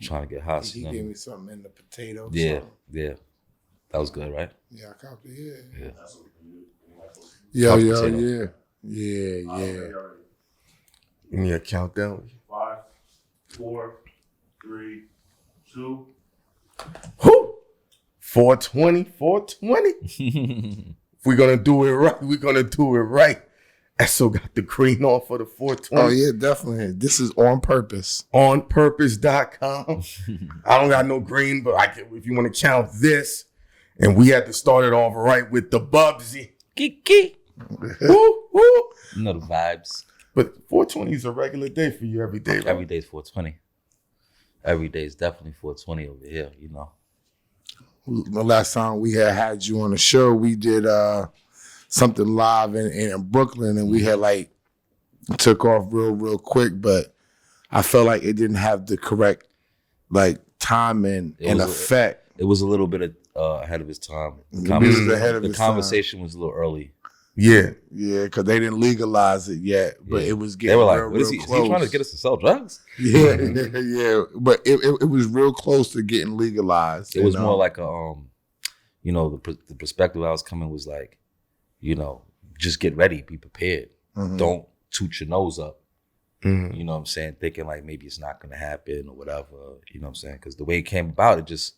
trying to get high. He gave me something in the potato. Yeah, yeah. That was good, right? Yeah, I copied it. Yeah. Yeah, yeah. Give me a countdown. 5, 4, 3, 2. Whoo! 420, 420. If we're gonna do it right, we're gonna do it right. I still got the green on for the 420. Oh yeah, definitely. This is on purpose. Onpurpose.com. I don't got no green, but if you want to count this, and we had to start it off right with the Bubsy. Kiki. Woo, woo. You know the vibes. But 420 is a regular day for you every day, right? Every day is 420. Every day is definitely 420 over here, you know. The last time we had you on the show, we did something live in Brooklyn, and we had took off real quick, but I felt like it didn't have the correct timing and effect. It was a little bit ahead of its time. The conversation was a little early. Yeah, because they didn't legalize it yet, but it was getting. They were like, real, "What is he? close. Is he trying to get us to sell drugs?" Yeah, but it was real close to getting legalized. It was more like a, the perspective I was coming was like, just get ready, be prepared. Mm-hmm. Don't toot your nose up. Mm-hmm. You know what I'm saying? Thinking like maybe it's not going to happen or whatever. You know what I'm saying? Because the way it came about, it's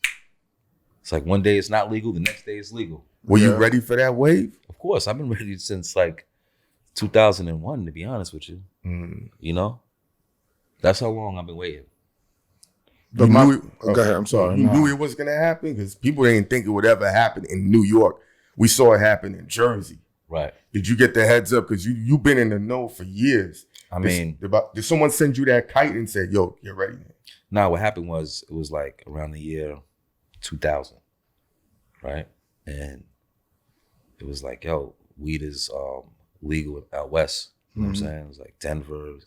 like one day it's not legal, the next day it's legal. Were you ready for that wave? Of course, I've been ready since 2001, to be honest with you. Mm. That's how long I've been waiting. But go ahead. I'm sorry. You knew it was gonna happen because people didn't think it would ever happen in New York. We saw it happen in Jersey. Right. Did you get the heads up? Because you've been in the know for years. I mean, did someone send you that kite and say, "Yo, get ready"? No, what happened was it was around the year 2000, right? And it was yo, weed is legal out west. You know what I'm saying? It was Denver,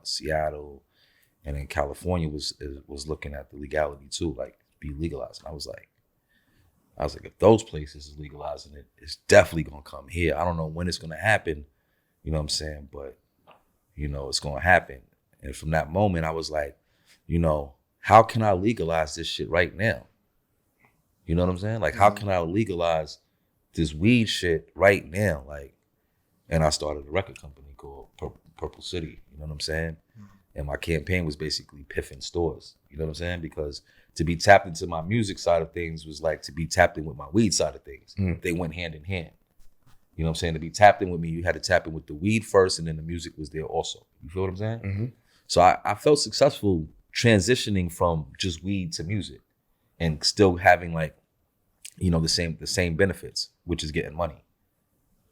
Seattle, and then California was looking at the legality too, be legalized. And I was like, if those places is legalizing it, it's definitely gonna come here. I don't know when it's gonna happen, you know what I'm saying? But it's gonna happen. And from that moment, I was like, how can I legalize this shit right now? You know what I'm saying? How can I legalize this weed shit right now? And I started a record company called Purple City. You know what I'm saying? And my campaign was basically piff in stores. You know what I'm saying? Because to be tapped into my music side of things was to be tapped in with my weed side of things. They went hand in hand. You know what I'm saying? To be tapped in with me, you had to tap in with the weed first, and then the music was there also. You feel what I'm saying? Mm-hmm. So I felt successful transitioning from just weed to music, and still having the same benefits, which is getting money.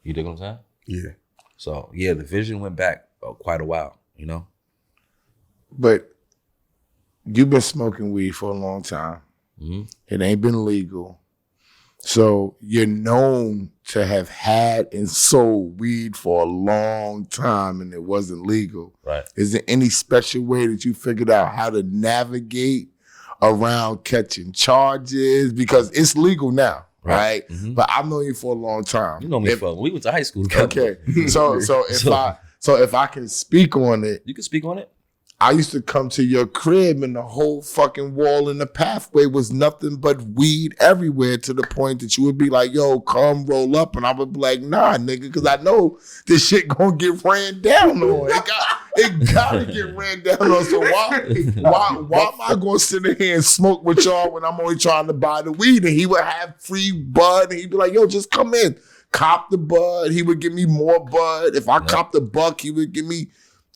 You dig what I'm saying? Yeah. So yeah, the vision went back quite a while. But you've been smoking weed for a long time. Mm-hmm. It ain't been legal. So you're known to have had and sold weed for a long time and it wasn't legal. Right. Is there any special way that you figured out how to navigate around catching charges? Because it's legal now, right? Mm-hmm. But I've known you for a long time. You know me we went to high school together. Okay. So if I can speak on it. You can speak on it. I used to come to your crib and the whole fucking wall in the pathway was nothing but weed everywhere, to the point that you would be like, yo, come roll up. And I would be like, nah, nigga, because I know this shit gonna get ran down on. It gotta get ran down on. So why am I gonna sit in here and smoke with y'all when I'm only trying to buy the weed? And he would have free bud and he'd be like, yo, just come in, cop the bud. He would give me more bud. If I copped the buck, he would give me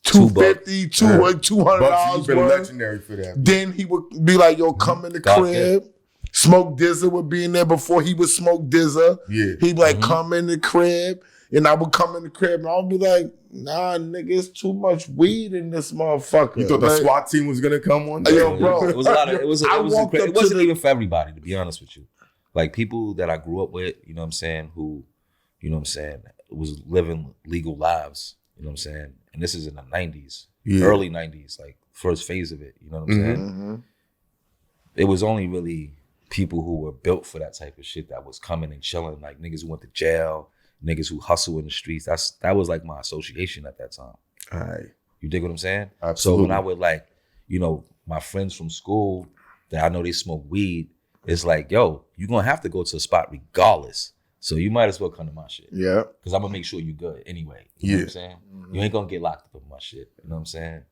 $250, $200. He's been legendary for that. Then he would be like, yo, come in the crib. Smoke Dizza would be in there before he would smoke Dizza. Yeah. He'd be like, come in the crib. And I would come in the crib and I would be like, nah, nigga, it's too much weed in this motherfucker. You thought the SWAT team was gonna come one day? Yo, bro. It was a lot of, it wasn't even for everybody, to be honest with you. People that I grew up with, you know what I'm saying, who, you know what I'm saying, was living legal lives, you know what I'm saying? And this is in the 90s, early 90s, first phase of it, you know what I'm saying? Mm-hmm. It was only really people who were built for that type of shit that was coming and chilling, niggas who went to jail, niggas who hustle in the streets. That was my association at that time. All right. You dig what I'm saying? Absolutely. So when I would my friends from school that I know they smoke weed, it's like, yo, you're gonna have to go to a spot regardless. So you might as well come to my shit. Yeah. Because I'm gonna make sure you're good anyway. You know what I'm saying? You ain't gonna get locked up with my shit. You know what I'm saying?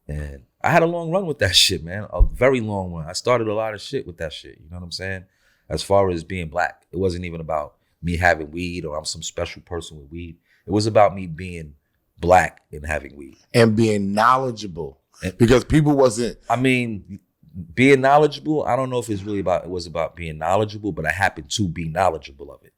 And I had a long run with that shit, man. A very long run. I started a lot of shit with that shit. You know what I'm saying? As far as being black, it wasn't even about me having weed or I'm some special person with weed. It was about me being black and having weed. And being knowledgeable. Because people wasn't. I mean, being knowledgeable, I don't know if it was about being knowledgeable, but I happened to be knowledgeable of it.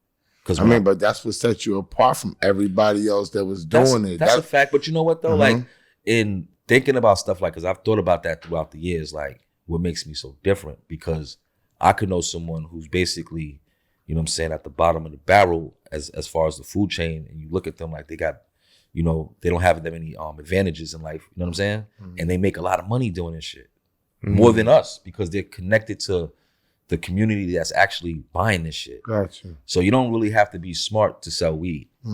But that's what set you apart from everybody else that was doing it. That's a fact. But you know what though? Like in thinking about stuff like, because I've thought about that throughout the years, like what makes me so different, because I could know someone who's basically, you know what I'm saying, at the bottom of the barrel as far as the food chain, and you look at them like they got, you know, they don't have that many advantages in life, you know what I'm saying? And they make a lot of money doing this shit. More than us, because they're connected to the community that's actually buying this shit. Gotcha. So you don't really have to be smart to sell weed. You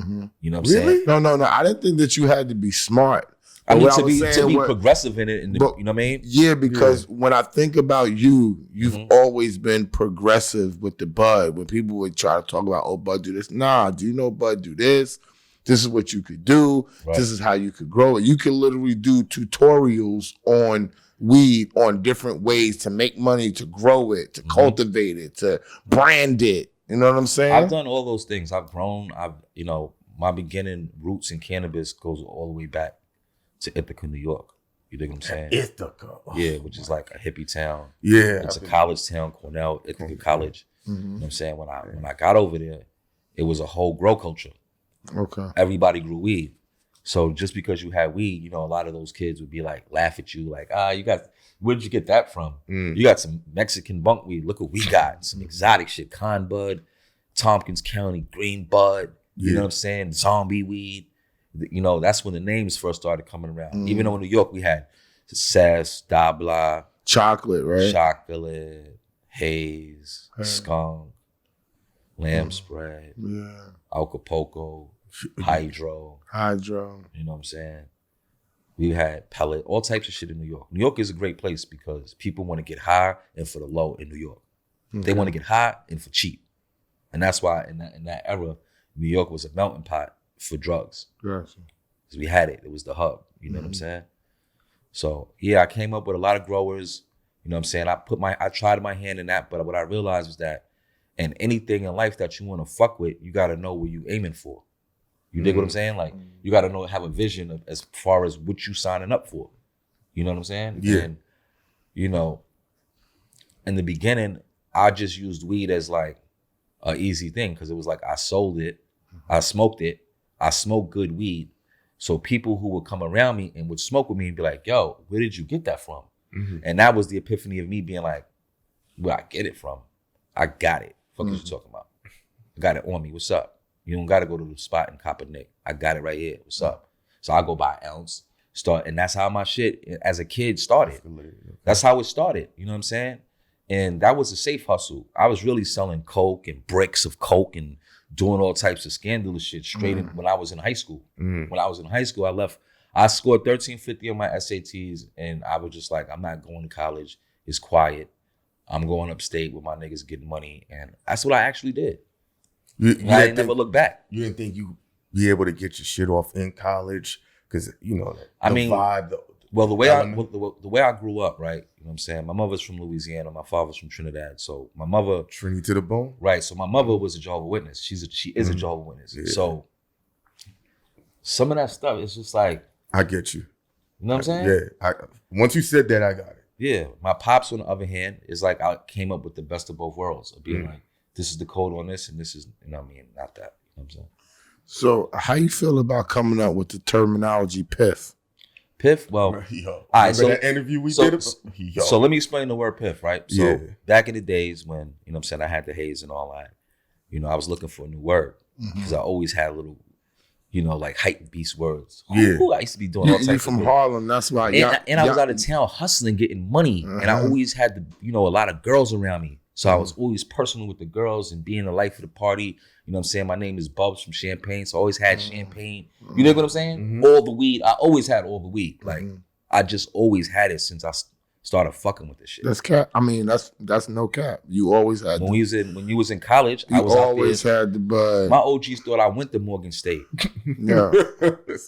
know what I'm Really? saying? No. I didn't think that you had to be smart. I mean, What to was be saying was- progressive in it, and you know what I mean? Yeah, because when I think about you've always been progressive with the bud. When people would try to talk about, oh, bud, do this. Nah, do you know bud do this? This is what you could do. Right. This is how you could grow it. You can literally do tutorials on weed, on different ways to make money, to grow it, to cultivate it, to brand it. You know what I'm saying? I've done all those things. I've grown. You know, my beginning roots in cannabis goes all the way back to Ithaca, New York. You dig what I'm saying? Ithaca. Yeah, which is like a hippie town. Yeah. It's a college town, Cornell, Ithaca College. You know what I'm saying? When I got over there, it was a whole grow culture. Okay. Everybody grew weed. So just because you had weed, you know, a lot of those kids would be like, laugh at you, like, where'd you get that from? You got some Mexican bunk weed. Look what we got. Some exotic shit. Con bud, Tompkins County, green bud. You know what I'm saying? Zombie weed. You know, that's when the names first started coming around. Even though in New York we had Sass, Dabla, Chocolate, right? Chocolate, Haze, Skunk, Lamb Spread, Acapulco, Hydro. You know what I'm saying? We had pellet, all types of shit in New York. New York is a great place because people want to get high and for the low in New York. They want to get high and for cheap. And that's why in that era, New York was a melting pot for drugs. Gotcha. Because we had it. It was the hub. You know what I'm saying? So yeah, I came up with a lot of growers. You know what I'm saying? I tried my hand in that, but what I realized was that in anything in life that you want to fuck with, you got to know what you aiming for. You dig what I'm saying? Like, you got to have a vision of as far as what you signing up for. You know what I'm saying? Yeah. And, you know, in the beginning, I just used weed as like a easy thing because it was like I sold it, I smoked it, I smoked good weed. So people who would come around me and would smoke with me and be like, yo, where did you get that from? And that was the epiphany of me being like, where I get it from? I got it. Fuck is you talking about? I got it on me. What's up? You don't got to go to the spot and cop a nick. I got it right here. What's up? So I go buy an ounce, and that's how my shit as a kid started. That's how it started. You know what I'm saying? And that was a safe hustle. I was really selling coke and bricks of coke and doing all types of scandalous shit straight in, when I was in high school. When I was in high school, I scored 1350 on my SATs, and I was just like, I'm not going to college. It's quiet. I'm going upstate with my niggas getting money. And that's what I actually did. I didn't never look back. You didn't think you be able to get your shit off in college? Because, you know, the vibe. Well, the way I grew up, right? You know what I'm saying? My mother's from Louisiana. My father's from Trinidad. So my mother... Trinity to the bone? Right. So my mother was a Jehovah's Witness. She is a Jehovah's Witness. Yeah. So some of that stuff is just like... I get you. You know what I'm saying? Yeah. Once you said that, I got it. Yeah. My pops, on the other hand, is like I came up with the best of both worlds of being like, this is the code on this, and this is, you know what I mean, not that. You know what I'm saying? So how you feel about coming up with the terminology piff? Piff? Well, yo, all right, so that interview we did? So let me explain the word piff, right? So back in the days when, you know what I'm saying, I had the haze and all that, you know, I was looking for a new word because I always had little, you know, like hype beast words. Yeah. I used to be doing all types You of from shit. Harlem, that's why. And I was out of town hustling, getting money. And I always had, a lot of girls around me. So I was always personal with the girls and being the life of the party. You know what I'm saying? My name is Bubz from Champagne, so I always had champagne. You know what I'm saying? All the weed. I always had all the weed. Like, I just always had it since started fucking with this shit. That's cap. I mean, that's no cap. You always had. When you was in college, I was always out there. had the bud. My OGs thought I went to Morgan State. Yeah,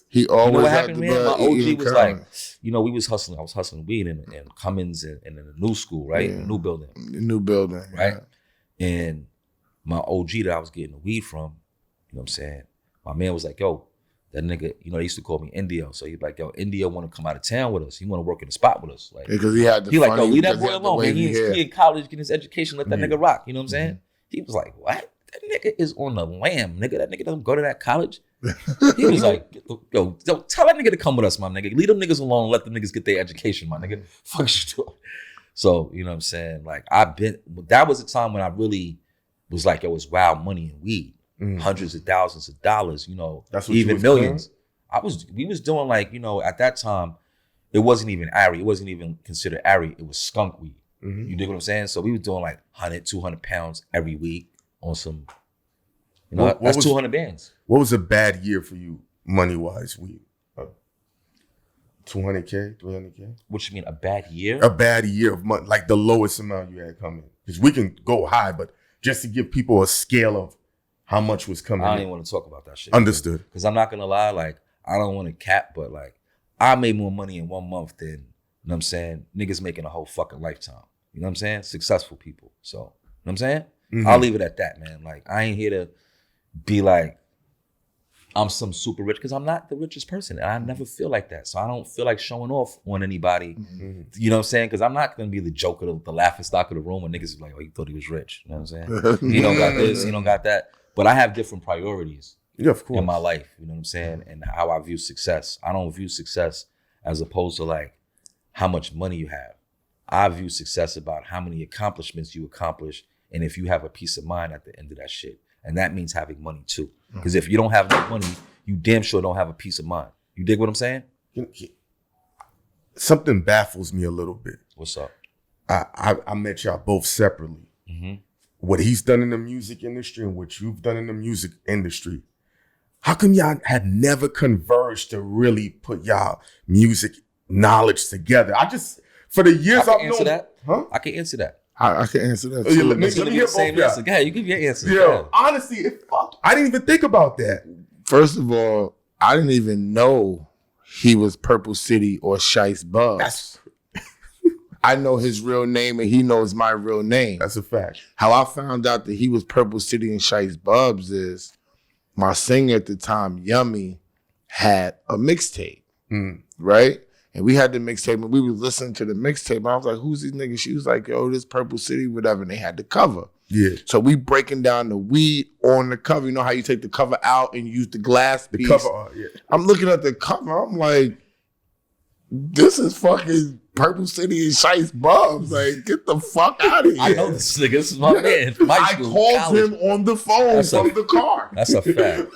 he always You know what had happened, the man? bud. My OG was like, college. we was hustling. I was hustling weed in Cummins and in the new school, right? Yeah. The new building, The new building, right? Yeah. And my OG that I was getting the weed from, you know what I'm saying? My man was like, yo, that nigga, they used to call me Indio. So he'd be like, yo, Indio want to come out of town with us. He want to work in the spot with us. Like, Because he had the he like, yo, funny- leave that because he boy had the alone, man. wavy hair. He in college getting his education. Let that Yeah. nigga rock. You know what I'm saying? He was like, what? That nigga is on the lam, nigga. That nigga doesn't go to that college. He was like, yo, tell that nigga to come with us, my nigga. Leave them niggas alone and let them niggas get their education, my nigga. Fuck you doing. So, you know what I'm saying? Like, that was the time when I really was like, yo, it's wild money and weed. Hundreds of thousands of dollars, That's what you even was millions. We was doing like, at that time, it wasn't even Ari. It wasn't even considered Ari. It was skunk weed. You dig what I'm saying? So we was doing like 100, 200 pounds every week on some, What that's was- 200 bands. What was a bad year for you, money-wise? 200K, 300K? What you mean, a bad year? A bad year of money, like the lowest amount you had coming. Because we can go high, but just to give people a scale of how much was coming I don't in. even want to talk about that shit. Understood. Because I'm not going to lie, like, I don't want to cap, but like, I made more money in 1 month than, you know what I'm saying, niggas making a whole fucking lifetime. You know what I'm saying? Successful people. So, you know what I'm saying? I'll leave it at that, man. Like, I ain't here to be like, I'm some super rich, because I'm not the richest person. And I never feel like that. So I don't feel like showing off on anybody. You know what I'm saying? Because I'm not going to be the joke of the laughing stock of the room when niggas is like, oh, he thought he was rich. You know what I'm saying? He don't got this, he don't got that. But I have different priorities Yeah, of course. in my life. You know what I'm saying? And how I view success. I don't view success as opposed to like how much money you have. I view success about how many accomplishments you accomplish and if you have a peace of mind at the end of that shit. And that means having money too. Because if you don't have no money, you damn sure don't have a peace of mind. You dig what I'm saying? Something baffles me a little bit. What's up? I met y'all both separately. What he's done in the music industry and what you've done in the music industry. How come y'all had never converged to really put y'all music knowledge together? For the years I've known that. Huh? I can answer that. I can answer that Oh, yeah, too. let me Let me hear get the same both y'all. answer. Go ahead, you give your answer. Yeah, honestly, I didn't even think about that. First of all, I didn't even know he was Purple City or Shiest Bubz. I know his real name and he knows my real name. That's a fact. How I found out that he was Purple City and Shiest Bubz is my singer at the time, Yummy, had a mixtape, right? And we had the mixtape and we was listening to the mixtape. And I was like, who's these niggas? She was like, yo, this Purple City, whatever. And they had the cover. Yeah. So we breaking down the weed on the cover. You know how you take the cover out and use the glass piece? Cover art, yeah. I'm looking at the cover. I'm like, this is fucking Purple City and Shiest Bubz. Like, get the fuck out of here. I know this nigga. This is my man. From high I school, called college. him on the phone That's from the car. That's a fact.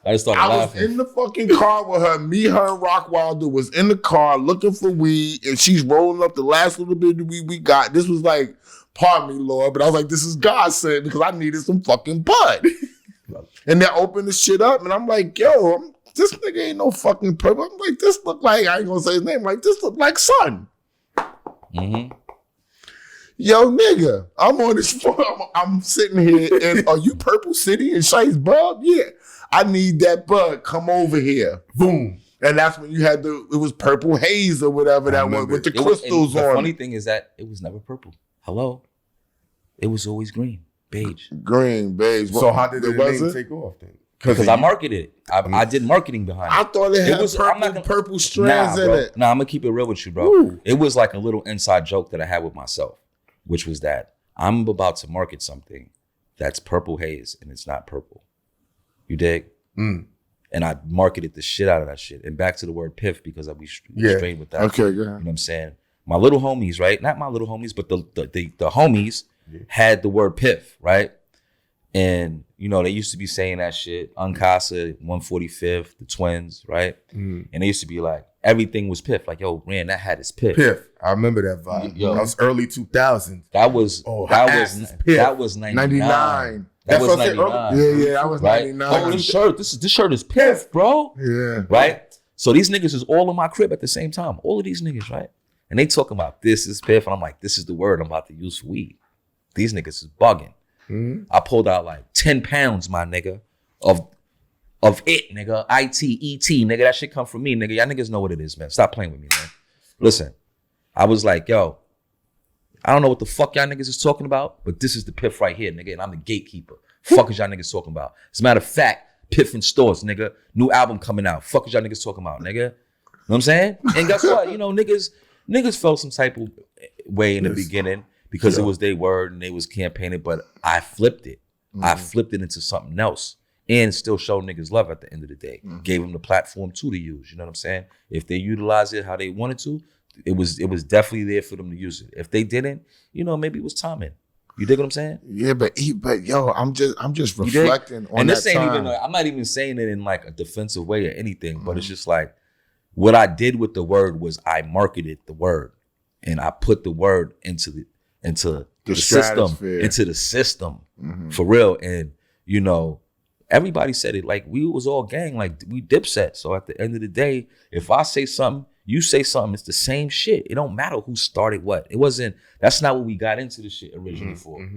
I just started I was laughing. in the fucking car with her. Me, her, and Rockwilder was in the car looking for weed, and she's rolling up the last little bit of weed we got. This was like, pardon me, Lord, but I was like, this is God sent because I needed some fucking bud. And they opened the shit up, and I'm like, yo, this nigga ain't no fucking purple. I'm like, this look like, I ain't gonna say his name, like, this look like Son. Yo, nigga, I'm on this phone. I'm sitting here, and are you Purple City and Shiest Bubz? Yeah. I need that bud. Come over here. Boom. And that's when you had it was Purple Haze or whatever that was with the crystals The on. funny thing is that it was never purple. Hello? It was always green, beige. Green, beige. So how did the was name it? take off then? Because I marketed it. I did marketing behind I it. thought it had I'm not gonna- purple strands in bro. it. Nah, I'm going to keep it real with you, bro. Ooh. It was like a little inside joke that I had with myself, which was that I'm about to market something that's purple haze and it's not purple. You dig? And I marketed the shit out of that shit. And back to the word piff because I'll be straight with that. Okay, go You know ahead. what I'm saying? My little homies, right? Not my little homies, but the homies had the word piff, right? And, they used to be saying that shit. Uncasa, 145th, the twins, right? And they used to be like, everything was piff. Like, yo, Ran, that hat is piff. Piff. I remember that vibe. Yo. That was early 2000s. That was Piff. that was 99. 99. That That's was what I said 99. Yeah, I was Right? 99. Oh, this shirt is piff, bro. Yeah. Right? So these niggas is all in my crib at the same time. All of these niggas, right? And they talking about this is piff. And I'm like, this is the word I'm about to use for weed. These niggas is bugging. I pulled out like 10 pounds, my nigga, of it, nigga. ITET, nigga. That shit come from me, nigga. Y'all niggas know what it is, man. Stop playing with me, man. Listen, I was like, yo, I don't know what the fuck y'all niggas is talking about, but this is the piff right here, nigga. And I'm the gatekeeper. Fuck is y'all niggas talking about? As a matter of fact, piff in stores, nigga. New album coming out. Fuck is y'all niggas talking about, nigga? You know what I'm saying? And guess what? You know, niggas felt some type of way in the beginning because it was their word and they was campaigning, but I flipped it. I flipped it into something else and still showed niggas love at the end of the day. Gave them the platform too to use, you know what I'm saying? If they utilize it how they wanted to, it was definitely there for them to use it. If they didn't, you know, maybe it was timing. You dig what I'm saying? Yeah, but yo, I'm just reflecting on and this that ain't time. even I'm not even saying it in like a defensive way or anything, but it's just like what I did with the word was I marketed the word and I put the word into the system, into the system for real. And you know, everybody said it like we was all gang, like we dipset. So at the end of the day, if I say something, you say something, it's the same shit. It don't matter who started what. That's not what we got into the shit originally for.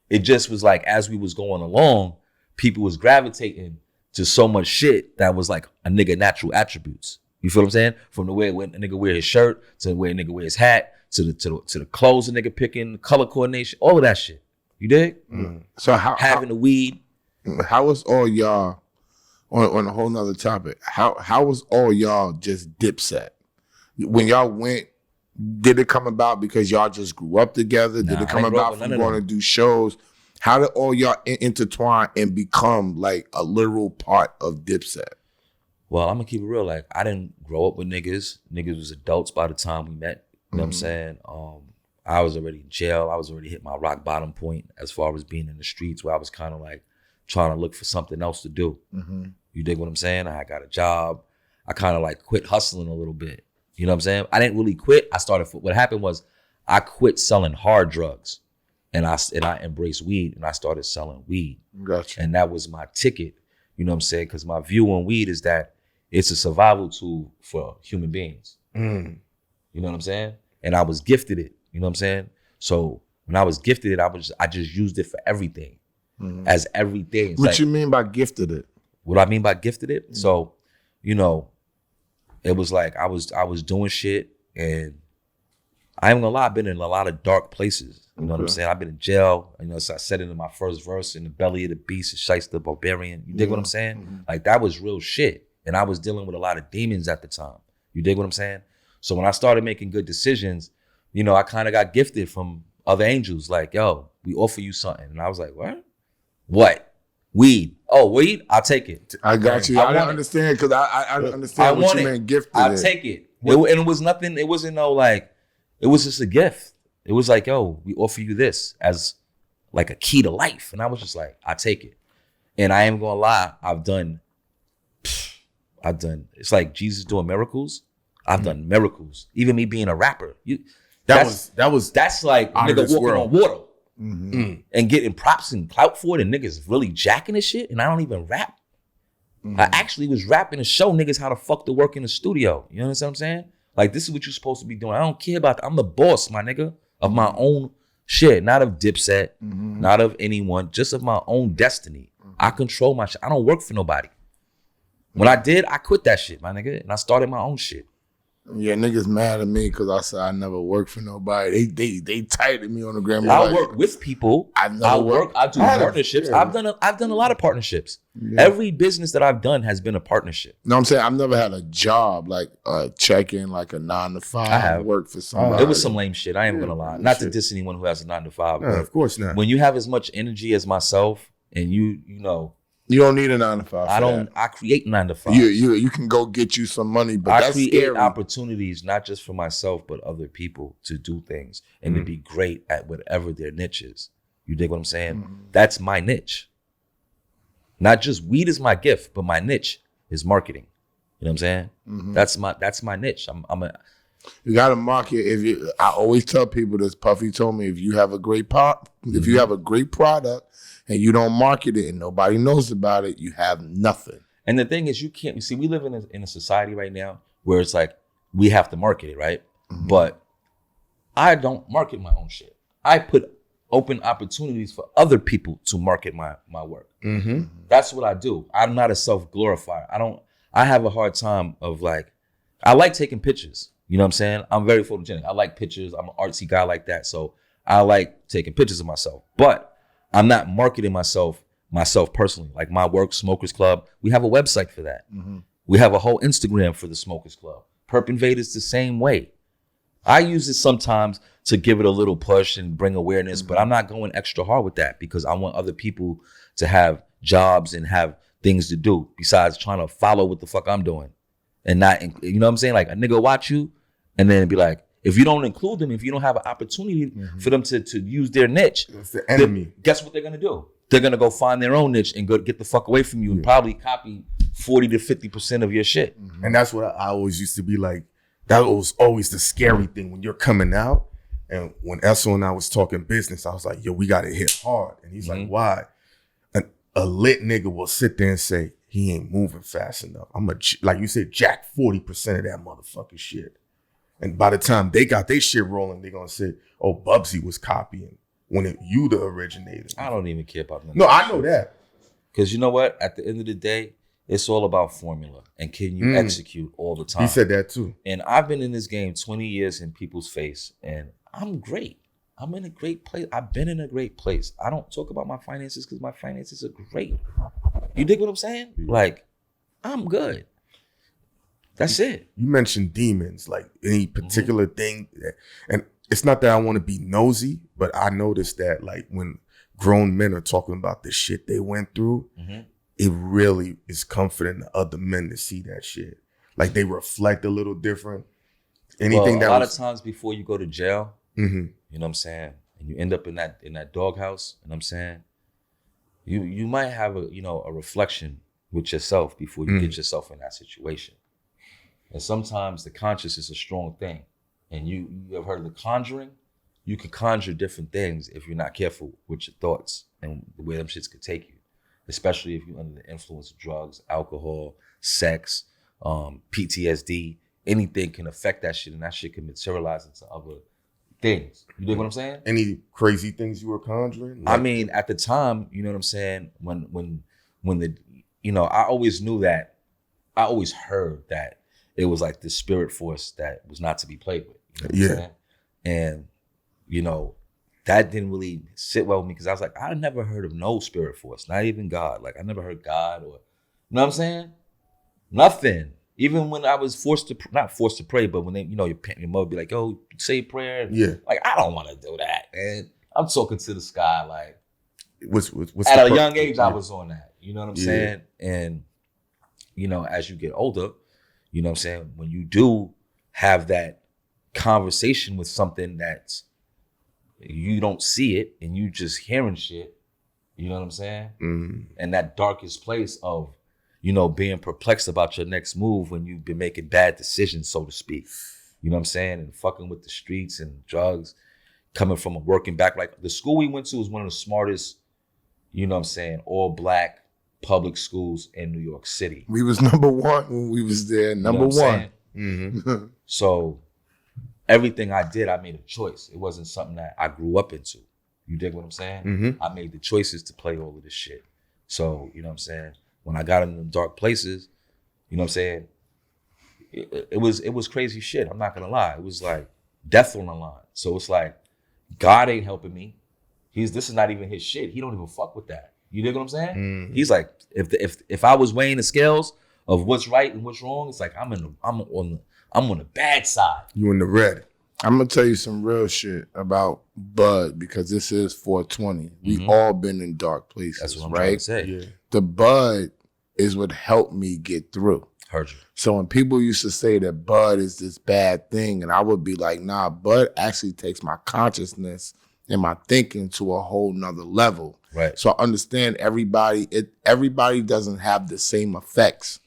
It just was like as we was going along, people was gravitating to so much shit that was like a nigga natural attributes. You feel what I'm saying? From the way a nigga wear his shirt to the way a nigga wear his hat to the clothes a nigga picking, color coordination, all of that shit. You dig? So having the weed. How was all y'all on a whole nother topic? How was all y'all just dipset? When y'all went, did it come about because y'all just grew up together? Did it come about from going to do shows? How did all y'all intertwine and become like a literal part of Dipset? Well, I'm gonna keep it real. Like I didn't grow up with niggas. Niggas was adults by the time we met. You know what I'm saying? I was already in jail. I was already hit my rock bottom point as far as being in the streets where I was kind of like trying to look for something else to do. You dig what I'm saying? I got a job. I kind of like quit hustling a little bit. You know what I'm saying? I didn't really quit. What happened was I quit selling hard drugs and I embraced weed and I started selling weed. Gotcha. And that was my ticket. You know what I'm saying? Because my view on weed is that it's a survival tool for human beings. You know what I'm saying? And I was gifted it. You know what I'm saying? So when I was gifted it, I just used it for everything. As everything. It's what like, you mean by gifted it? What I mean by gifted it? So, you know, it was like I was doing shit and I ain't gonna lie, I've been in a lot of dark places. You know what I'm saying? I've been in jail. You know, so I said it in my first verse, in the belly of the beast, Shiest the barbarian. You dig what I'm saying? Like that was real shit. And I was dealing with a lot of demons at the time. You dig what I'm saying? So when I started making good decisions, you know, I kind of got gifted from other angels. Like, yo, we offer you something. And I was like, what? What? Weed. Oh, weed? I'll take it. I got you. I didn't understand because I understand what you meant gifted. I'll take it. And it was nothing. It wasn't no like, it was just a gift. It was like, yo, we offer you this as like a key to life. And I was just like, I take it. And I ain't gonna lie, I've done, it's like Jesus doing miracles. I've done miracles. Even me being a rapper. That's like nigga walking on water and getting props and clout for it and niggas really jacking this shit and I don't even rap. I actually was rapping to show niggas how to fuck to work in the studio. You understand what I'm saying? Like this is what you're supposed to be doing. I don't care about that. I'm the boss, my nigga, of my own shit. Not of Dipset, not of anyone, just of my own destiny. I control my shit. I don't work for nobody. When I did, I quit that shit, my nigga, and I started my own shit. Yeah, niggas mad at me because I said I never worked for nobody. They tight at me on the gram. I work with people. I do partnerships. Yeah. I've done a lot of partnerships. Yeah. Every business that I've done has been a partnership. No, I'm saying I've never had a job like check-in, like a 9 to 5. I have worked for somebody. It was some lame shit. I ain't gonna lie. Not to diss anyone who has a 9 to 5. No, of course not. When you have as much energy as myself, and you know. You don't need a 9 to 5. I create 9 to 5. You can go get you some money, but I that's create scary. opportunities not just for myself but other people to do things and to be great at whatever their niche is. You dig what I'm saying? That's my niche. Not just weed is my gift, but my niche is marketing. You know what I'm saying? That's my niche. You got to market. I always tell people this. Puffy told me if you have a great if you have a great product. And you don't market it and nobody knows about it, you have nothing. And the thing is, you see, we live in a society right now where it's like, we have to market it, right? But I don't market my own shit. I put open opportunities for other people to market my work. Mm-hmm. That's what I do. I'm not a self-glorifier. I have a hard time of like, I like taking pictures. You know what I'm saying? I'm very photogenic. I like pictures. I'm an artsy guy like that. So I like taking pictures of myself, but I'm not marketing myself personally. Like my work, Smokers Club, we have a website for that. Mm-hmm. We have a whole Instagram for the Smokers Club. Perp Invaders the same way. I use it sometimes to give it a little push and bring awareness, but I'm not going extra hard with that because I want other people to have jobs and have things to do besides trying to follow what the fuck I'm doing. And not, you know what I'm saying? Like a nigga watch you and then be like, if you don't include them, if you don't have an opportunity for them to use their niche, It's the enemy. guess what they're gonna do? They're gonna go find their own niche and go get the fuck away from you and probably copy 40 to 50% of your shit. And that's what I always used to be like. That was always the scary thing when you're coming out. And when Esso and I was talking business, I was like, yo, we got to hit hard. And he's like, why? A lit nigga will sit there and say, he ain't moving fast enough. Like you said, jack 40% of that motherfucking shit. And by the time they got their shit rolling, they're going to say, oh, Bubsy was copying when you the originator. I don't even care about that. No, I know that. Because you know what? At the end of the day, it's all about formula and can you execute all the time. He said that too. And I've been in this game 20 years in people's face and I'm great. I'm in a great place. I've been in a great place. I don't talk about my finances because my finances are great. You dig what I'm saying? Like, I'm good. That's it. You mentioned demons, like any particular thing. And it's not that I want to be nosy, but I noticed that like when grown men are talking about the shit they went through, it really is comforting to other men to see that shit. Like they reflect a little different. Anything a lot of times before you go to jail, you know what I'm saying, and you end up in that doghouse, you know what I'm saying, you might have a reflection with yourself before you get yourself in that situation. And sometimes the conscious is a strong thing. And you have heard of The Conjuring? You can conjure different things if you're not careful with your thoughts and the way them shits could take you. Especially if you're under the influence of drugs, alcohol, sex, PTSD. Anything can affect that shit and that shit can materialize into other things. You dig what I'm saying? Any crazy things you were conjuring? I mean, at the time, you know what I'm saying? When the, I always knew that, I always heard that it was like this spirit force that was not to be played with. You know what I'm saying? And, that didn't really sit well with me because I was like, I never heard of no spirit force, not even God. Like I never heard God or, you know what I'm saying? Nothing. Even when I was not forced to pray, but when they, your mother be like, yo, say a prayer. Like, I don't want to do that. And I'm talking to the sky. Like, what's at a young age, I was on that. You know what I'm saying? And, as you get older, you know what I'm saying? When you do have that conversation with something that's, you don't see it and you just hearing shit, you know what I'm saying? And that darkest place of, being perplexed about your next move when you've been making bad decisions, so to speak. You know what I'm saying? And fucking with the streets and drugs, coming from a working back. Like the school we went to was one of the smartest, you know what I'm saying, all black public schools in New York City. We was number one when we was there, number one. So everything I did, I made a choice. It wasn't something that I grew up into. You dig what I'm saying? I made the choices to play all of this shit. So, you know what I'm saying? When I got into them dark places, you know what I'm saying? It was crazy shit. I'm not gonna lie. It was like death on the line. So it's like, God ain't helping me. This is not even his shit. He don't even fuck with that. You dig what I'm saying? He's like, if I was weighing the scales of what's right and what's wrong, it's like I'm on the bad side. You in the red. I'm gonna tell you some real shit about Bud because this is 420. We all been in dark places. That's what I'm right? trying to say. Yeah. The Bud is what helped me get through. Heard you. So when people used to say that Bud is this bad thing, and I would be like, nah, Bud actually takes my consciousness and my thinking to a whole nother level. Right. So I understand everybody doesn't have the same effects.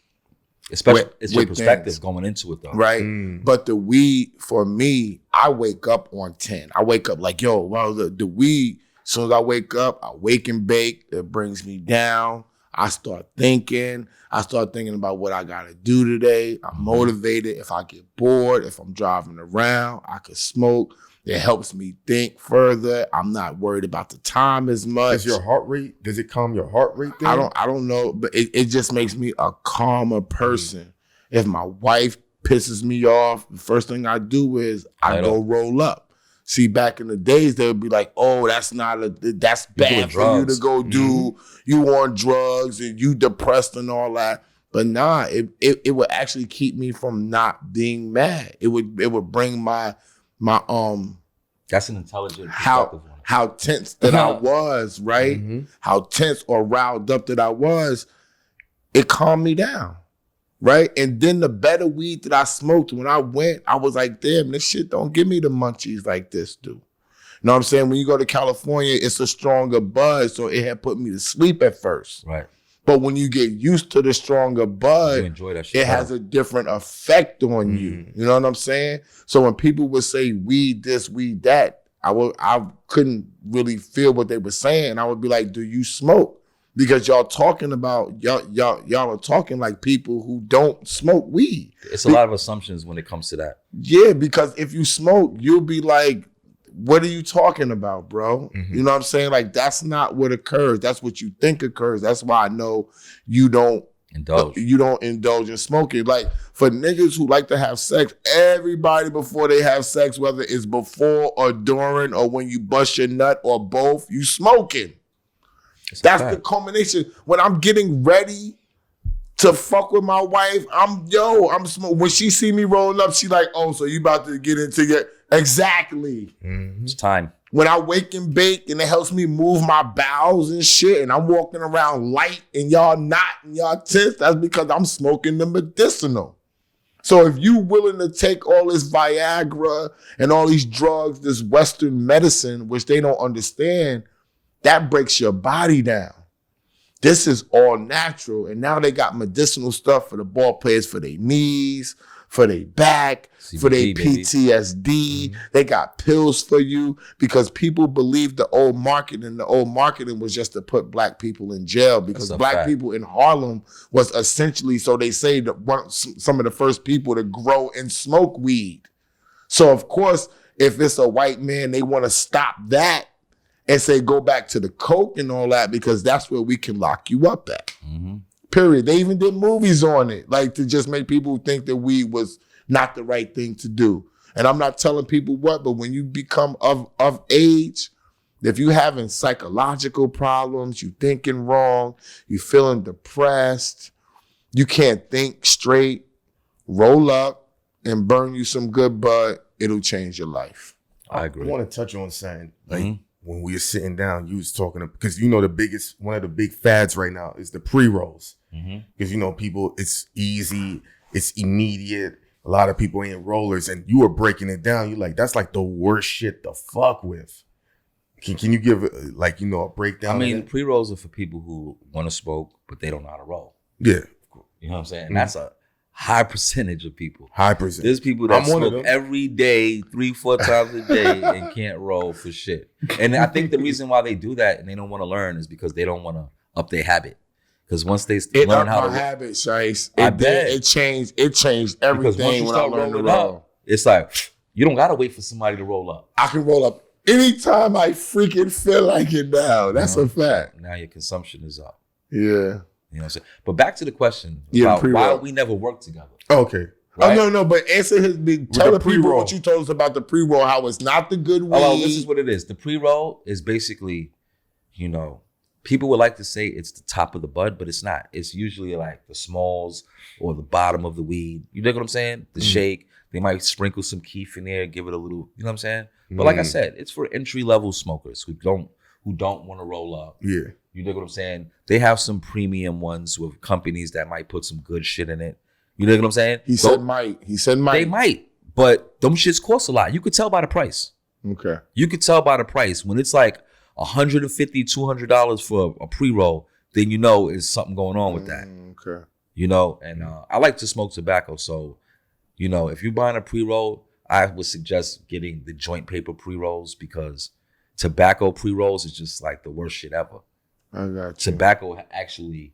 Especially it's your with perspective things. going into it though. Right. But the weed, for me, I wake up on 10. I wake up like, yo, well, the weed, as soon as I wake up, I wake and bake. It brings me down. I start thinking about what I got to do today. I'm motivated. If I get bored, if I'm driving around, I could smoke. It helps me think further. I'm not worried about the time as much. Does your heart rate, does it calm your heart rate then? I don't know, but it just makes me a calmer person. If my wife pisses me off, the first thing I do is I go roll up. See, back in the days, they would be like, "Oh, that's bad for you to go do. You on drugs and you depressed and all that." But nah, it would actually keep me from not being mad. It would bring my That's an intelligent perspective. How tense that I was, right? How tense or riled up that I was, it calmed me down, right? And then the better weed that I smoked, when I went, I was like, damn, this shit don't give me the munchies like this do. You know what I'm saying? When you go to California, it's a stronger buzz, so it had put me to sleep at first. Right. But when you get used to the stronger bud, you enjoy that shit, it has a different effect on you. You know what I'm saying? So when people would say weed this, weed that, I couldn't really feel what they were saying. I would be like, do you smoke? Because y'all talking about, y'all are talking like people who don't smoke weed. It's a lot of assumptions when it comes to that. Yeah, because if you smoke, you'll be like, what are you talking about, bro? You know what I'm saying? Like, that's not what occurs. That's what you think occurs. That's why I know you don't indulge. You don't indulge in smoking. Like, for niggas who like to have sex, everybody before they have sex, whether it's before or during or when you bust your nut or both, you smoking. That's the culmination. When I'm getting ready to fuck with my wife, I'm smoking. When she see me rolling up, she like, oh, so you about to get into your... Exactly. It's time. When I wake and bake and it helps me move my bowels and shit and I'm walking around light and y'all not and y'all tense, that's because I'm smoking the medicinal. So if you willing to take all this Viagra and all these drugs, this Western medicine, which they don't understand, that breaks your body down. This is all natural. And now they got medicinal stuff for the ball players, for their knees, for their back, CBD, for their PTSD. They got pills for you because people believe the old marketing. The old marketing was just to put black people in jail because black people in Harlem was essentially, so they say, some of the first people to grow and smoke weed. So of course, if it's a white man, they want to stop that and say, go back to the coke and all that because that's where we can lock you up at. Period. They even did movies on it, like to just make people think that weed was not the right thing to do. And I'm not telling people what, but when you become of age, if you having psychological problems, you thinking wrong, you feeling depressed, you can't think straight, roll up and burn you some good bud, it'll change your life. I agree. I want to touch on something. Like when we were sitting down, you was talking, because you know one of the big fads right now is the pre-rolls. Because you know, people, it's easy, it's immediate. A lot of people ain't rollers, and you were breaking it down. You're like, that's like the worst shit to fuck with. Can you give a breakdown? I mean, pre-rolls are for people who want to smoke, but they don't know how to roll. Yeah. You know what I'm saying? And that's a high percentage of people. High percentage. There's people that smoke every day, 3-4 times a day, and can't roll for shit. And I think the reason why they do that and they don't want to learn is because they don't want to up their habit. Because once they learn how to habit, Shiest, it changed everything when I learned to roll. It's like, you don't got to wait for somebody to roll up. I can roll up anytime I freaking feel like it now. That's a fact. Now your consumption is up. Yeah. You know what I'm saying? But back to the question about why we never worked together. Okay. Right? Oh, no, but answer his big, tell the people what you told us about the pre-roll, how it's not the good weed. Oh, this is what it is. The pre-roll is basically, you know, people would like to say it's the top of the bud, but it's not. It's usually like the smalls or the bottom of the weed. You know what I'm saying? The shake. They might sprinkle some keef in there, give it a little, you know what I'm saying? But like I said, it's for entry-level smokers who don't want to roll up. Yeah. You know what I'm saying? They have some premium ones with companies that might put some good shit in it. You know what I'm saying? He said might. They might, but them shits cost a lot. You could tell by the price. Okay. You could tell by the price. When it's like $150, $200 for a pre-roll, then you know there's something going on with that. Okay. You know, and I like to smoke tobacco, so, you know, if you're buying a pre-roll, I would suggest getting the joint paper pre-rolls because tobacco pre-rolls is just like the worst shit ever. I got you. Tobacco actually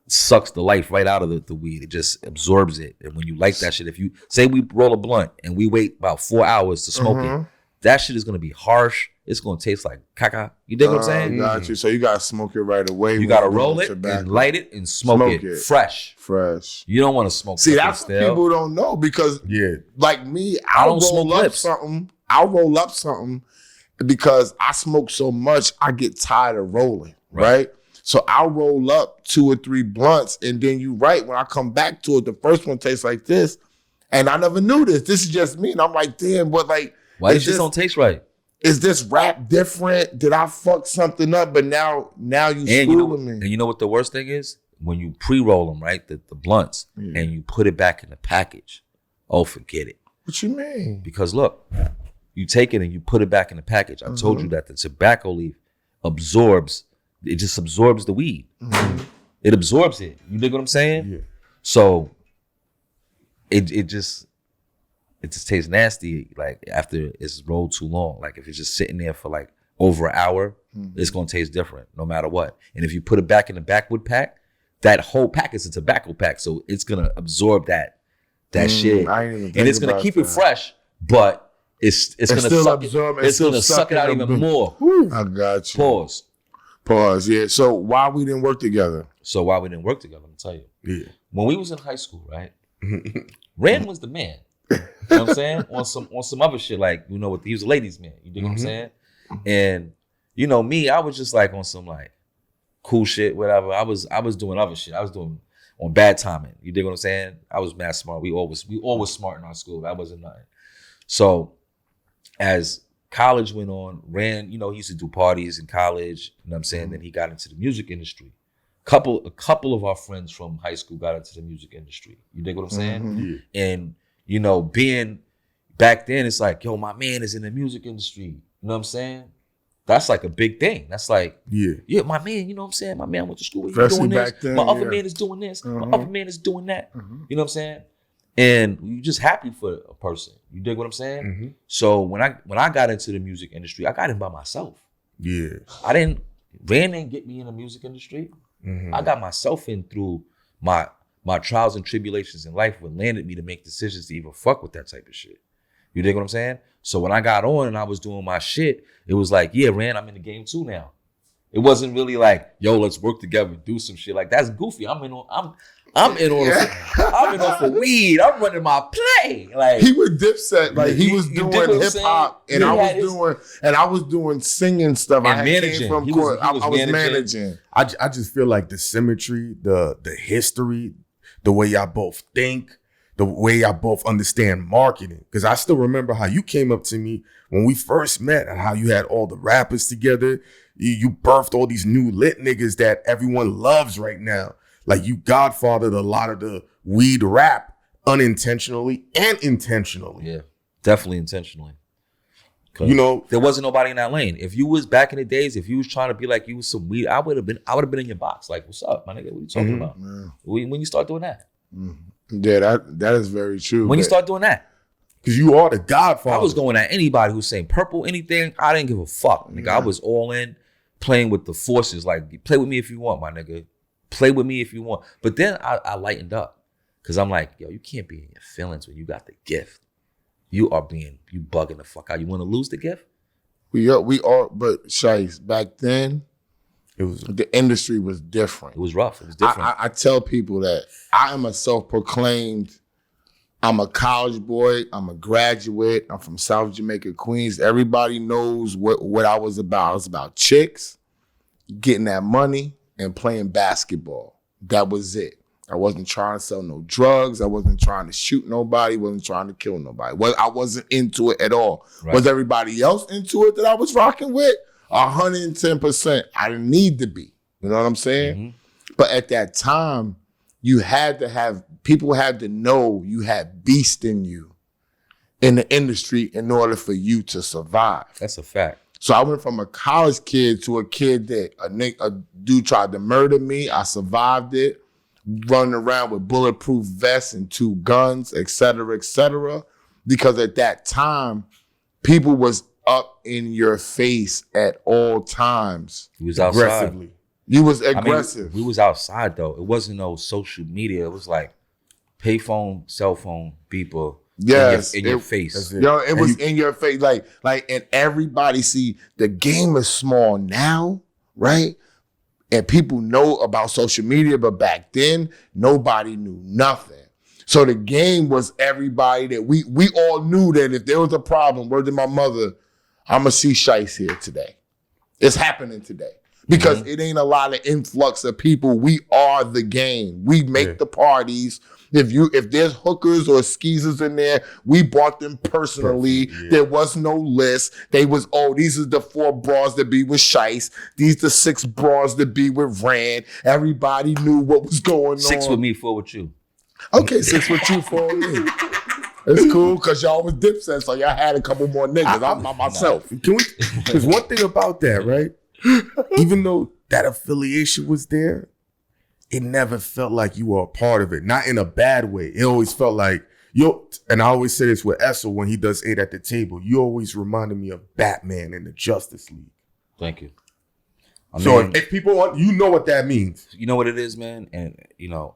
sucks the life right out of the weed. It just absorbs it. And when you like that shit, if you say we roll a blunt and we wait about 4 hours to smoke it, that shit is gonna be harsh. It's gonna taste like caca. You dig what I'm saying? Got you. So you gotta smoke it right away. You when gotta you're roll doing it tobacco. and light it and smoke it fresh. Fresh. You don't want to smoke. See, that's stale. what people don't know because, like me, I'll roll up something. I'll roll up something because I smoke so much, I get tired of rolling. Right? So I'll roll up 2 or 3 blunts, and then when I come back to it, the first one tastes like this, and I never knew this. This is just me, and I'm like, damn, but like, why this shit don't taste right? Is this rap different? Did I fuck something up? But now you schooling me. And you know what the worst thing is? When you pre-roll them, right, the blunts, and you put it back in the package. Oh, forget it. What you mean? Because look, you take it and you put it back in the package. I told you that the tobacco leaf just absorbs the weed. It absorbs it. You dig what I'm saying? Yeah. So it just tastes nasty, like after it's rolled too long. Like if it's just sitting there for like over an hour, it's gonna taste different no matter what. And if you put it back in the backwood pack, that whole pack is a tobacco pack, so it's gonna absorb that shit, and it's gonna keep it fresh, but it's gonna suck it. It's gonna suck it out even more. I got you. Pause. Yeah. So why we didn't work together? I'm gonna tell you. Yeah. When we was in high school, right? Ren was the man. You know what I'm saying? On some other shit, like, he was a ladies' man. You dig what I'm saying? And me, I was just like on some like cool shit, whatever. I was doing other shit. I was doing on bad timing. You dig what I'm saying? I was mad smart. We always smart in our school. That wasn't nothing. So as college went on, he used to do parties in college. You know what I'm saying? Then he got into the music industry. A couple of our friends from high school got into the music industry. You dig what I'm saying? And being back then, it's like, yo, my man is in the music industry. You know what I'm saying? That's like a big thing. That's like, yeah, my man, you know what I'm saying? My man went to school. He's doing this. Then, my other man is doing this. My other man is doing that. You know what I'm saying? And you're just happy for a person. You dig what I'm saying? So when I got into the music industry, I got in by myself. Yeah. Ran didn't get me in the music industry. I got myself in through my trials and tribulations in life, what landed me to make decisions to even fuck with that type of shit. You dig what I'm saying? So when I got on and I was doing my shit, it was like, yeah, Ran, I'm in the game too now. It wasn't really like, yo, let's work together and do some shit. Like, that's goofy. I'm in on for weed. I'm running my play. Like, he was dipset. Like, he was doing hip hop, and I was doing singing stuff. And managing. I was managing. I just feel like the symmetry, the history, the way y'all both think, the way y'all both understand marketing. Because I still remember how you came up to me when we first met and how you had all the rappers together. You birthed all these new lit niggas that everyone loves right now. Like, you godfathered a lot of the weed rap unintentionally and intentionally. Yeah, definitely intentionally. There wasn't nobody in that lane. If you was back in the days, if you was trying to be like you was some weed, I would have been in your box. Like, what's up, my nigga? What are you talking about? When you start doing that? Yeah, that is very true. When you start doing that? Because you are the godfather. I was going at anybody who's saying purple, anything. I didn't give a fuck, nigga. I was all in, playing with the forces. Like, play with me if you want, my nigga. Play with me if you want. But then I lightened up. Because I'm like, yo, you can't be in your feelings when you got the gift. You bugging the fuck out. You want to lose the gift? We are, but Shiest, back then, the industry was different. It was rough. It was different. I tell people that I am a self-proclaimed, I'm a college boy, I'm a graduate, I'm from South Jamaica, Queens. Everybody knows what I was about. I was about chicks, getting that money, and playing basketball. That was it. I wasn't trying to sell no drugs. I wasn't trying to shoot nobody. Wasn't trying to kill nobody. I wasn't into it at all. Right. Was everybody else into it that I was rocking with? 110%. I didn't need to be. You know what I'm saying? But at that time, people had to know you had beast in you in the industry in order for you to survive. That's a fact. So I went from a college kid to a kid that a dude tried to murder me. I survived it, running around with bulletproof vests and 2 guns, et cetera, because at that time, people was up in your face at all times. He was outside. Aggressively. You was aggressive. We was outside, though. It wasn't no social media. It was like payphone, cell phone, beeper. Yes, in your face. Yo, it was in your face. Like, and everybody see the game is small now, right? And people know about social media, but back then, nobody knew nothing. So the game was everybody that we all knew that if there was a problem, word to my mother, I'm gonna see Shiest here today. It's happening today. Because it ain't a lot of influx of people. We are the game. We make the parties. If there's hookers or skeezers in there, we bought them personally. There was no list. They was, these are the 4 bras that be with Shiest. These the 6 bras that be with Rand. Everybody knew what was going on. 6 with me, 4 with you. Okay, 6 with you, 4 with me. It's cool because y'all was dipset, so y'all had a couple more niggas. I'm by myself. Because one thing about that, right? Even though that affiliation was there, it never felt like you were a part of it. Not in a bad way. It always felt like, and I always say this with Essel when he does 8 at the table, you always reminded me of Batman in the Justice League. Thank you. If people want, you know what that means. You know what it is, man? And,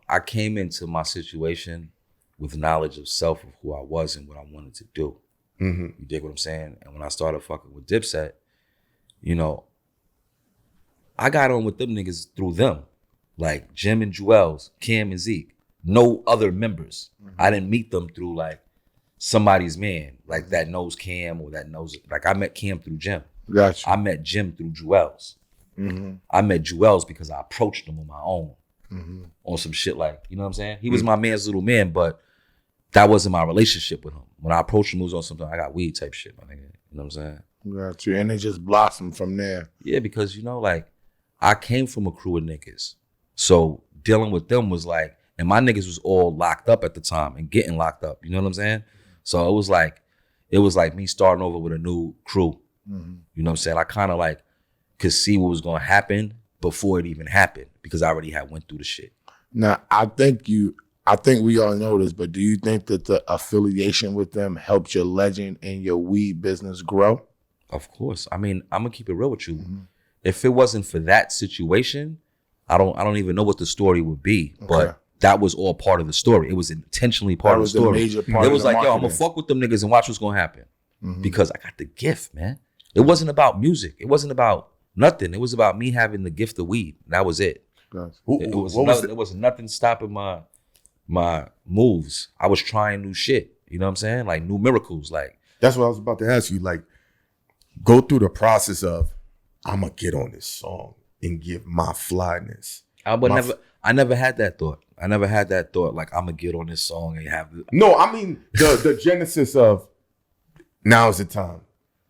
I came into my situation with knowledge of self, of who I was and what I wanted to do. Mm-hmm. You dig what I'm saying? And when I started fucking with Dipset, I got on with them niggas through them. Like Jim and Juelz, Cam and Zeke. No other members. Mm-hmm. I didn't meet them through like somebody's man, like that knows Cam or that knows, like I met Cam through Jim. Gotcha. I met Jim through Juelz. Mm-hmm. I met Juelz because I approached him on my own. On some shit like, you know what I'm saying? He was my man's little man, but that wasn't my relationship with him. When I approached him, it was on something, I got weed type shit, my nigga. You know what I'm saying? Got you. And it just blossomed from there. Yeah, because, like, I came from a crew of niggas. So dealing with them was like, and my niggas was all locked up at the time and getting locked up. You know what I'm saying? So it was like me starting over with a new crew. Mm-hmm. You know what I'm saying? I kind of like could see what was going to happen before it even happened because I already had went through the shit. Now, I think we all know this, but do you think that the affiliation with them helped your legend and your weed business grow? Of course. I mean, I'm gonna keep it real with you. Mm-hmm. If it wasn't for that situation, I don't even know what the story would be. Okay. But that was all part of the story. It was intentionally part of the story. Major part it was like, yo, I'm gonna fuck with them niggas and watch what's gonna happen. Mm-hmm. Because I got the gift, man. It wasn't about music. It wasn't about nothing. It was about me having the gift of weed. That was it. It was nothing stopping my moves. I was trying new shit. You know what I'm saying? Like new miracles. Like that's what I was about to ask you. Like, go through the process of I'm gonna get on this song and give my flyness. I never had that thought. I never had that thought. Like I'm gonna get on this song and have. No, I mean the genesis of now is the time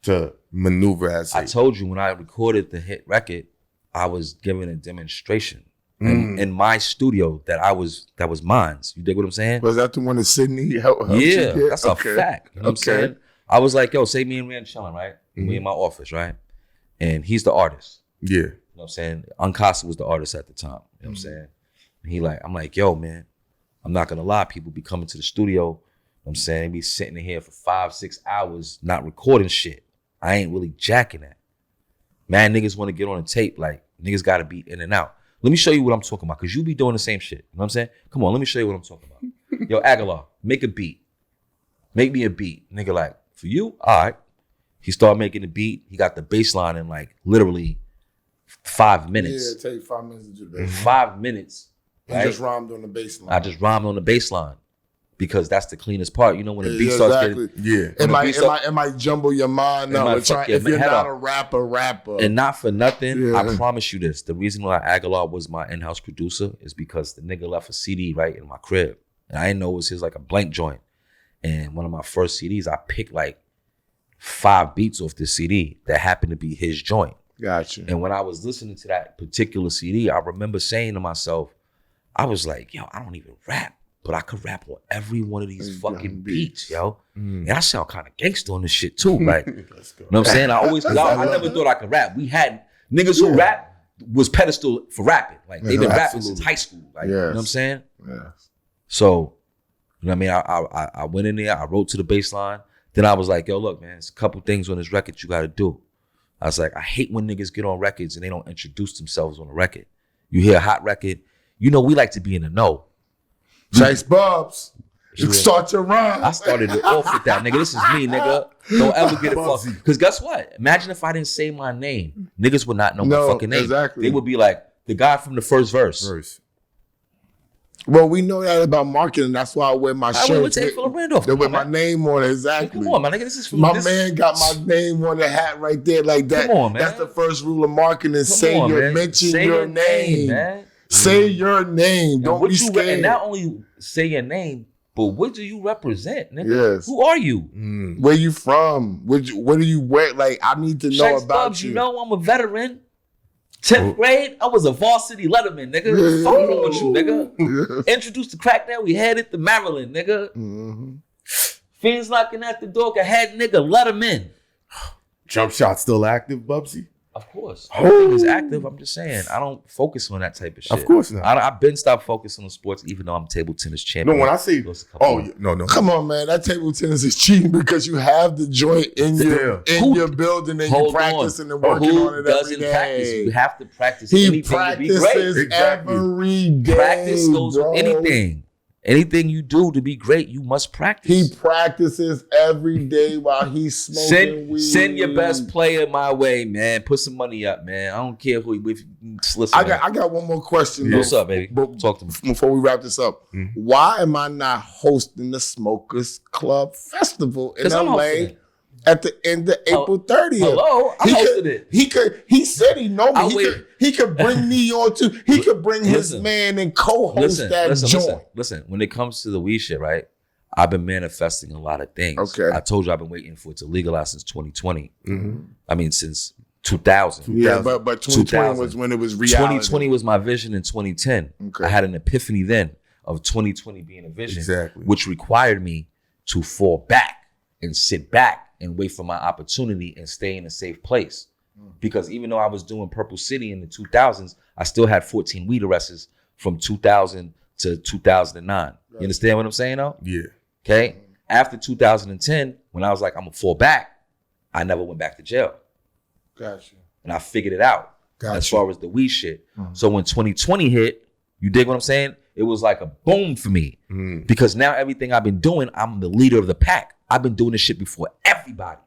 to maneuver as. I told you when I recorded the hit record, I was giving a demonstration in my studio that was mine's. You dig what I'm saying? Was that the one that Sydney helped yeah, that's a fact. You know what I'm saying? I was like, yo, say me and Rand chilling, right? Mm-hmm. We in my office, right? And he's the artist. Yeah. You know what I'm saying? Uncasa was the artist at the time. You know what I'm saying? And I'm like, yo, man, I'm not gonna lie, people be coming to the studio, you know what I'm saying, be sitting in here for 5-6 hours not recording shit. I ain't really jacking that. Man, niggas want to get on a tape, like niggas gotta be in and out. Let me show you what I'm talking about, because you be doing the same shit. You know what I'm saying? Come on, let me show you what I'm talking about. Yo, Aguilar, make a beat. Make me a beat. Nigga like, for you? All right. He started making the beat. He got the bass line in like literally 5 minutes. Yeah, it take 5 minutes to do that. 5 minutes. Right? I just rhymed on the bass line. I just rhymed on the bass line because that's the cleanest part. You know, when the beat starts getting... Yeah. It might jumble your mind up. If you're not a rapper. And not for nothing, I promise you this. The reason why Aguilar was my in-house producer is because the nigga left a CD right in my crib. And I didn't know it was his like a blank joint. And one of my first CDs, I picked like 5 beats off this CD that happened to be his joint. Gotcha. And when I was listening to that particular CD, I remember saying to myself, I was like, yo, I don't even rap, but I could rap on every one of these fucking beats, yo. And I sound kind of gangster on this shit too. Like, you know what I'm saying? I never thought I could rap. We had niggas who rap was pedestal for rapping. Like they've been rapping since high school. Like, you know what I'm saying? Yeah. So, you know what I mean? I went in there, I wrote to the bass line. Then I was like, yo, look, man, there's a couple things on this record you got to do. I was like, I hate when niggas get on records and they don't introduce themselves on a record. You hear a hot record, you know we like to be in the know. Chase Bubz. Start your rhyme. I started it off with that, nigga. This is me, nigga. Don't ever get it fucked. Because guess what? Imagine if I didn't say my name. Niggas would not know my fucking name. Exactly. They would be like, the guy from the first verse. Well, we know that about marketing. That's why I wear my shirt. With Randolph. They wear my name on it. Exactly. Come on, my nigga. This is from my man got my name on the hat right there, like that. Come on, man. That's the first rule of marketing. Mention your name, man. Say your name. Don't be scared. And not only say your name, but what do you represent, nigga? Yes. Who are you? Where you from? What do you wear? Like, I need to know about Bubz, you. You know I'm a veteran. 10th grade, I was a varsity letterman, nigga. Fuck wrong with you, nigga. Introduced to crack that, we headed to Maryland, nigga. Fiends knocking at the door, head nigga, let him in. Jump shot still active, Bubsy? Of course. Everything is active. I'm just saying, I don't focus on that type of shit. Of course not. I've been stopped focusing on sports, even though I'm table tennis champion. No, when I say, no. Come on, man. That table tennis is cheating because you have the joint in your building and you're practicing and working on it every day. Practice? You have to practice. He practices every day. Practice goes with anything. Anything you do to be great, you must practice. He practices every day while he's smoking weed. Send your best player my way, man. Put some money up, man. I don't care who. Listen, I got one more question. Yeah. What's up, baby? Talk to me before we wrap this up. Why am I not hosting the Smokers Club Festival in LA at the end of April 30th? Hello, I hosted it. He said he know me. He could bring me on too. He could bring his man and co-host that joint. Listen, when it comes to the weed shit, right? I've been manifesting a lot of things. Okay. I told you I've been waiting for it to legalize since 2020. I mean, since 2000. Yeah, but 2020 was when it was reality. 2020 was my vision in 2010. Okay. I had an epiphany then of 2020 being a vision, which required me to fall back and sit back and wait for my opportunity and stay in a safe place. Because even though I was doing Purple City in the 2000s, I still had 14 weed arrests from 2000 to 2009. Right. You understand what I'm saying, though? Yeah. Okay? After 2010, when I was like, I'm going to fall back, I never went back to jail. Gotcha. And I figured it out as far as the weed shit. So when 2020 hit, you dig what I'm saying? It was like a boom for me. Because now everything I've been doing, I'm the leader of the pack. I've been doing this shit before everybody.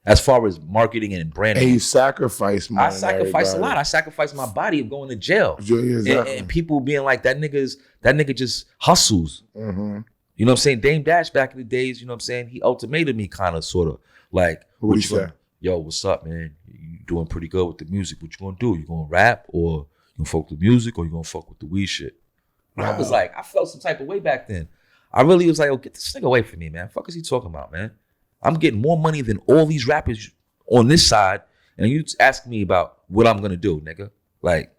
As far as marketing and branding. And you sacrifice money. I sacrifice a lot. I sacrifice my body of going to jail. And people being like, that nigga just hustles. You know what I'm saying? Dame Dash back in the days, you know what I'm saying? He ultimated me kind of, sort of. Like, what you say? Yo, what's up, man? You doing pretty good with the music. What you gonna do? You gonna rap or you gonna fuck with the music or you gonna fuck with the weed shit? Wow. I was like, I felt some type of way back then. I really was like, oh, get this nigga away from me, man. Fuck is he talking about, man? I'm getting more money than all these rappers on this side, and you asking me about what I'm gonna do, nigga. Like,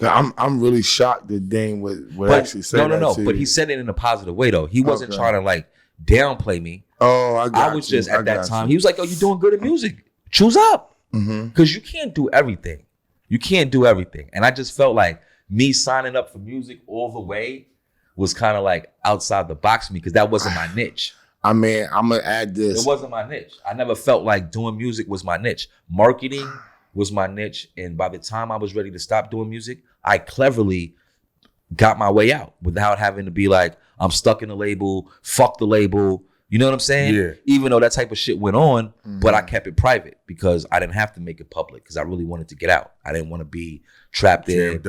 I'm really shocked that Dame would actually say that. No. But he said it in a positive way, though. He wasn't trying to like downplay me. Oh, I was just at that time. He was like, "Oh, you doing good in music? Choose up, because you can't do everything. You can't do everything." And I just felt like me signing up for music all the way was kind of like outside the box for me because that wasn't my niche. I mean, I'm gonna add this. It wasn't my niche. I never felt like doing music was my niche. Marketing was my niche, and by the time I was ready to stop doing music, I cleverly got my way out without having to be like, I'm stuck in the label, fuck the label. You know what I'm saying? Yeah. Even though that type of shit went on, but I kept it private because I didn't have to make it public because I really wanted to get out. I didn't want to be trapped there and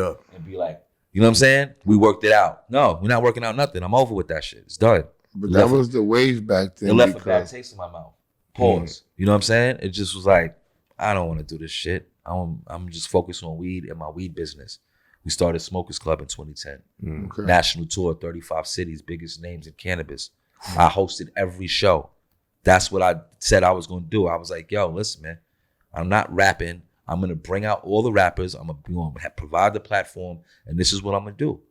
be like, you know what I'm saying? We worked it out. No, we're not working out nothing. I'm over with that shit. It's done. But that was the wave back then. It left a bad taste in my mouth. Pause. You know what I'm saying? It just was like, I don't want to do this shit. I'm just focused on weed and my weed business. We started Smokers Club in 2010. Okay. National tour, 35 cities, biggest names in cannabis. I hosted every show. That's what I said I was going to do. I was like, yo, listen, man, I'm not rapping. I'm going to bring out all the rappers. I'm going to provide the platform, and this is what I'm going to do.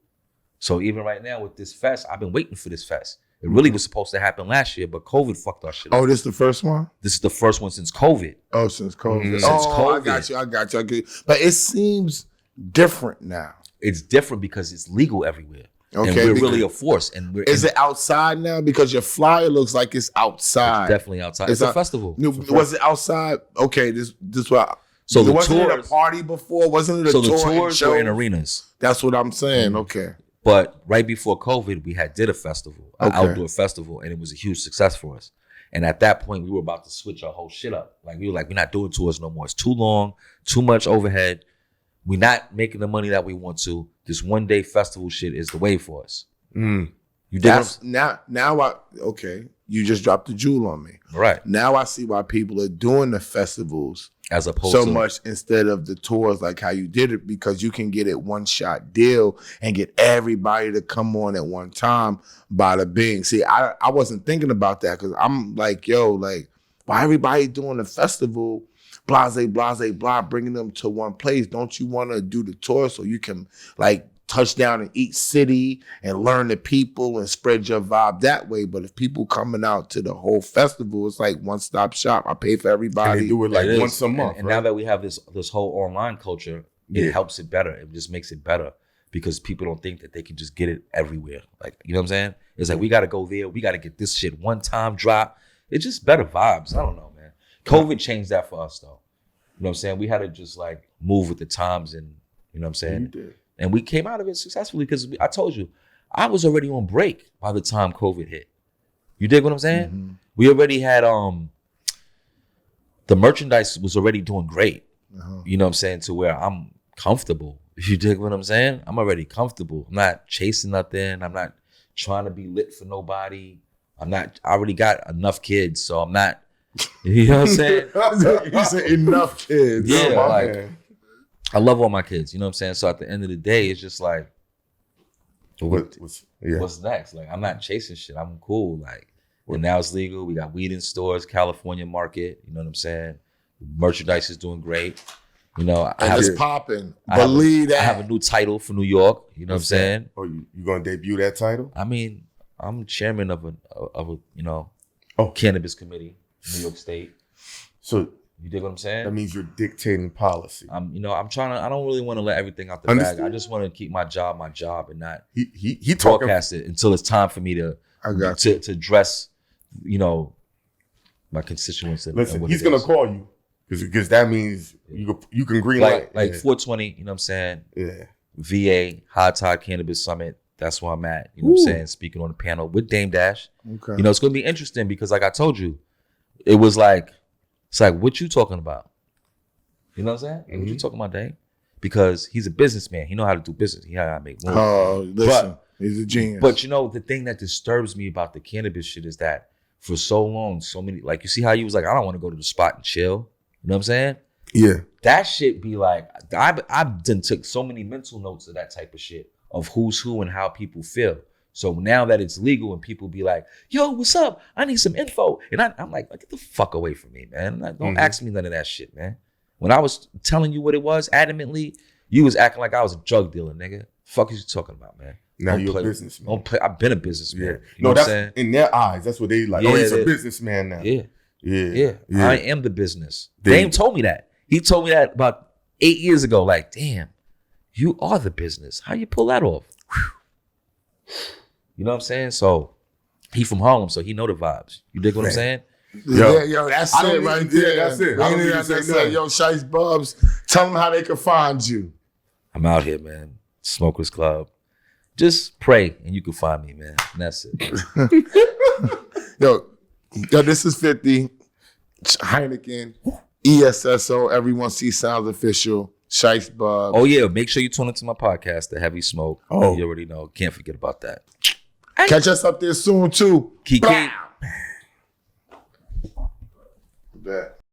So even right now with this fest, I've been waiting for this fest. It really was supposed to happen last year, but COVID fucked our shit up. Oh, this is the first one? This is the first one since COVID. Oh, since COVID. Since COVID. I got you. But it seems different now. It's different because it's legal everywhere. Okay, and we're really a force. And is it outside now? Because your flyer looks like it's outside. It's definitely outside. It's a festival. Was it outside? Okay, this what. So the wasn't tours, it a party before? Wasn't it a tour? So the tours were in arenas. That's what I'm saying. Okay. But right before COVID, we did a festival, an Okay. outdoor festival, and it was a huge success for us. And at that point, we were about to switch our whole shit up. Like, we were like, we're not doing tours no more. It's too long, too much overhead. We're not making the money that we want to. This one day festival shit is the way for us. Mm. You dig? That's now okay. You just dropped the jewel on me. Right. Now I see why people are doing the festivals As opposed so to much instead of the tours, like how you did it, because you can get it one shot deal and get everybody to come on at one time. Bada bing. See, I wasn't thinking about that because I'm like, yo, like, why everybody doing a festival? Blase, blah, bringing them to one place. Don't you want to do the tour so you can like touch down in each city and learn the people and spread your vibe that way? But if people coming out to the whole festival, it's like one-stop shop. I pay for And everybody. they do it like It is. once a month. And right? now that we have this whole online culture, it Yeah. helps it better. It just makes it better because people don't think that they can just get it everywhere. Like, you know what I'm saying? It's like, we got to go there. We got to get this shit one time drop. It's just better vibes. I don't know, man. COVID changed that for us, though. You know what I'm saying? We had to just like move with the times, and you know what I'm saying? You did. And we came out of it successfully because I told you, I was already on break by the time COVID hit. You dig what I'm saying? Mm-hmm. We already had the merchandise was already doing great. Uh-huh. You know what I'm saying? To where I'm comfortable. You dig what I'm saying? I'm already comfortable. I'm not chasing nothing. I'm not trying to be lit for nobody. I already got enough kids, so I'm not, you know what I'm saying? You said enough kids. Yeah, Oh, my like, man. I love all my kids. You know what I'm saying? So at the end of the day, it's just like, what's next? Like, I'm not chasing shit. I'm cool. Like, and now it's legal. We got weed in stores, California market. You know what I'm saying? Merchandise is doing great. You know, I And have, it's popping. I have Believe I that. have a new title for New York. You know what I'm saying? Oh, you gonna debut that title? I mean, I'm chairman of a Oh. cannabis committee, New York State. So You dig what I'm saying? that means you're dictating policy. I'm trying to. I don't really want to let everything out the Understood. bag. I just want to keep my job, and not He talking. broadcast it until it's time for me to I got to address, my constituents. And Listen, what he's it gonna is. call you because that means you can green like light. 420. You know what I'm saying? Yeah. VA High Tide Cannabis Summit. That's where I'm at. You know what I'm saying? Speaking on the panel with Dame Dash. Okay. You know, it's gonna be interesting because, like I told you, it was like, it's like, what you talking about? You know what I'm saying? Like, what you talking about, Dame? Because he's a businessman. He know how to do business. He know how to make moves. Oh, listen, he's a genius. But the thing that disturbs me about the cannabis shit is that for so long, so many, like, you see how you was like, I don't want to go to the spot and chill. You know what I'm saying? Yeah. That shit be like, I've done took so many mental notes of that type of shit, of who's who and how people feel. So now that it's legal and people be like, yo, what's up? I need some info. And I'm like, get the fuck away from me, man. Don't ask me none of that shit, man. When I was telling you what it was adamantly, you was acting like I was a drug dealer, nigga. Fuck is you talking about, man? Now Don't you're play- a businessman. Don't play. I've been a businessman. Yeah. You know No, what I'm that's saying? in their eyes. That's what they like. Oh, Yeah, he's a yeah. businessman now. Yeah. Yeah. Yeah. I am the business. They- Dame told me that. He told me that about 8 years ago. Like, damn, you are the business. How you pull that off? Whew. You know what I'm saying? So he from Harlem, so he know the vibes. You dig what I'm saying? Yo, that's I don't it need right to- yeah, there. that's it. I don't need to say nothing. Yo, Shiest Bubz, tell them how they can find you. I'm out here, man. Smokers Club. Just pray and you can find me, man. And that's it. Yo, this is 50. Heineken, ESSO, Everyone Sees Sounds Official, Shiest Bubz. Oh, yeah. Make sure you tune into my podcast, The Heavy Smoke. Oh. You already know. Can't forget about that. Catch us up there soon, too. Kiki. Bet.